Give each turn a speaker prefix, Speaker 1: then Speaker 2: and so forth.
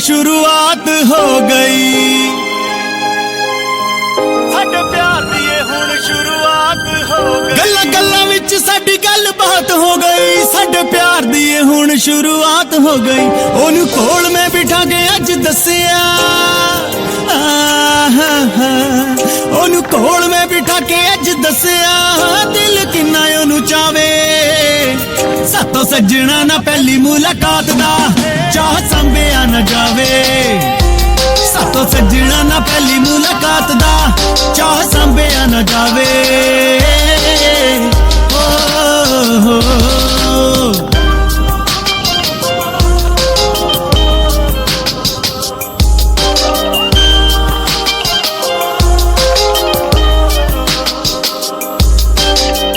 Speaker 1: शुरुआत हो गई। साडे प्यार दी ये हुण शुरुआत हो गई। गल्लां गल्लां विच साडी गलबात हो गई। साडे प्यार दी ये हुण शुरुआत हो गई। ओनू कोल मैं बिठा के अज दस्सिया, ओनू कोल मैं बिठा के अज दस्सिया, दिल किन्ना ओनू चावे। सातों सजना ना पहली मुलाकात दा चाह संभेया न जावे। सातों सजना ना पहली मुलाकात दा चाह संभेया न जावे।